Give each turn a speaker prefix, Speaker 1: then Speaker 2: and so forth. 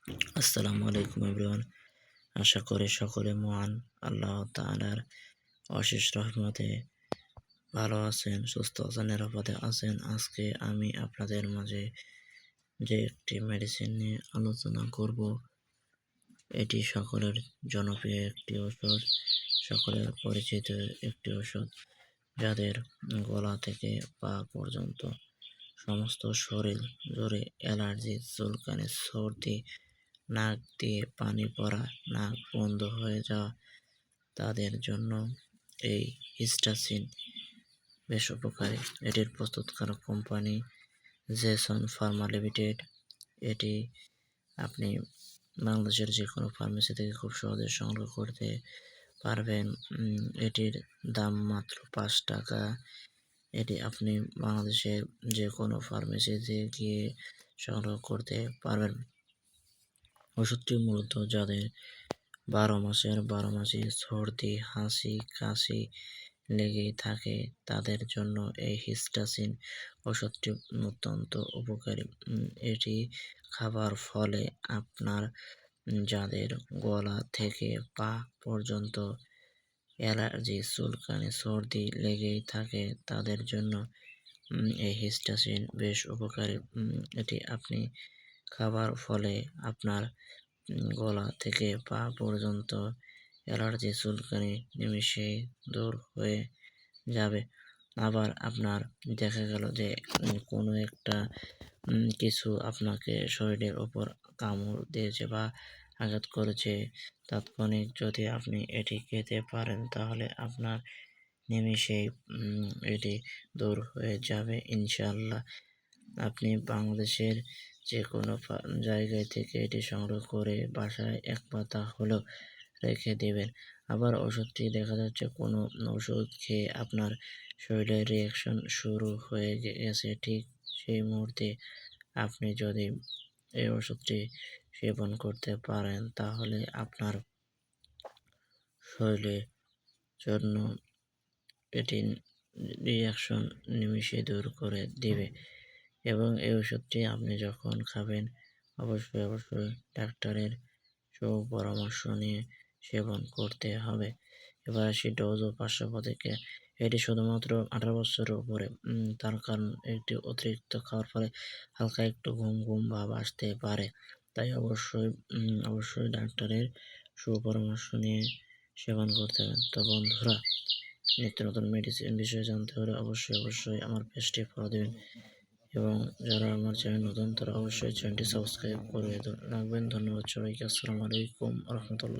Speaker 1: আসসালামু আলাইকুম এভরিওয়ান। আশা করি সকলে মহান আল্লাহ তাআলার অশেষ রহমতে ভালো আছেন, সুস্থ আছেন, নিরাপদে আছেন। আজকে আমি আপনাদের মাঝে যে একটি মেডিসিন নিয়ে আলোচনা করব, এটি সকলের জনপ্রিয় একটি ওষুধ, সকলের পরিচিত একটি ওষুধ, যাদের গলা থেকে পা পর্যন্ত সমস্ত শরীর জুড়ে অ্যালার্জি, চুলকানি, সর্দি, নাক দিয়ে পানি পড়া, নাক বন্ধ হয়ে যাওয়া, তাদের জন্য এই হিস্টাসিন বেশ উপকারী। এটির প্রস্তুতকারক কোম্পানি জেসন ফার্মা লিমিটেড। এটি আপনি বাংলাদেশের যে কোনো ফার্মেসি থেকে খুব সহজে সংগ্রহ করতে পারবেন। এটির দাম মাত্র ৳৫। এটি আপনি বাংলাদেশের যে কোনো ফার্মেসিতে গিয়ে সংগ্রহ করতে পারবেন। ওষুধটি মূলত যাদের ১২ মাসি সর্দি, হাঁচি, কাশি লেগেই থাকে তাদের জন্য এই হিস্টাসিন ওষুধটি অত্যন্ত উপকারী। এটি খাবার ফলে আপনার যাদের গলা থেকে পা পর্যন্ত অ্যালার্জি, চুলকানি, সর্দি লেগেই থাকে তাদের জন্য এই হিস্টাসিন বেশ উপকারী। এটি আপনি খাবার ফলে আপনার গলা থেকে পা পর্যন্ত অ্যালার্জি, চুলকানি নিমেষেই দূর হয়ে যাবে। আবার আপনার দেখা গেল যে কোনো একটা কিছু আপনাকে শরীরের ওপর কামড় দিয়েছে বা আঘাত করেছে, তাৎক্ষণিক যদি আপনি এটি খেতে পারেন তাহলে আপনার নিমেষেই এটি দূর হয়ে যাবে ইনশাআল্লাহ। আপনি বাংলাদেশের যে কোনো জায়গায় থেকে এটি সংগ্রহ করে বাসায় ১ পাতা হলেও রেখে দেবেন। আবার ওষুধটি দেখা যাচ্ছে কোনো ওষুধ খেয়ে আপনার শরীরে রিঅ্যাকশন শুরু হয়ে গেছে, ঠিক সেই মুহূর্তে আপনি যদি এই ওষুধটি সেবন করতে পারেন তাহলে আপনার শরীরের জন্য এটি রিঅ্যাকশন নিমেষেই দূর করে দিবে। এবং এই ওষুধটি আপনি যখন খাবেন অবশ্যই ডাক্তারের সুপরামর্শ নিয়ে সেবন করতে হবে। এবার আসি ডোজ ও পার্শ্বপ্রতিক্রিয়া। এটি শুধুমাত্র ১৮ বছরের উপরে, তার কারণ এটি অতিরিক্ত খাওয়ার ফলে হালকা একটু ঘুম ভাব আসতে পারে। তাই অবশ্যই ডাক্তারের সুপরামর্শ নিয়ে সেবন করতে হবে। তো বন্ধুরা, নিত্য নতুন মেডিসিন বিষয়ে জানতে হলে অবশ্যই আমার পেজটি ফলো দিবেন এবং যারা আমার চ্যানেল নতুন তারা অবশ্যই চ্যানেলটি সাবস্ক্রাইব করে রাখবেন। ধন্যবাদ সবাইকে। আসসালামু আলাইকুম ওয়া রাহমাতুল্লাহ।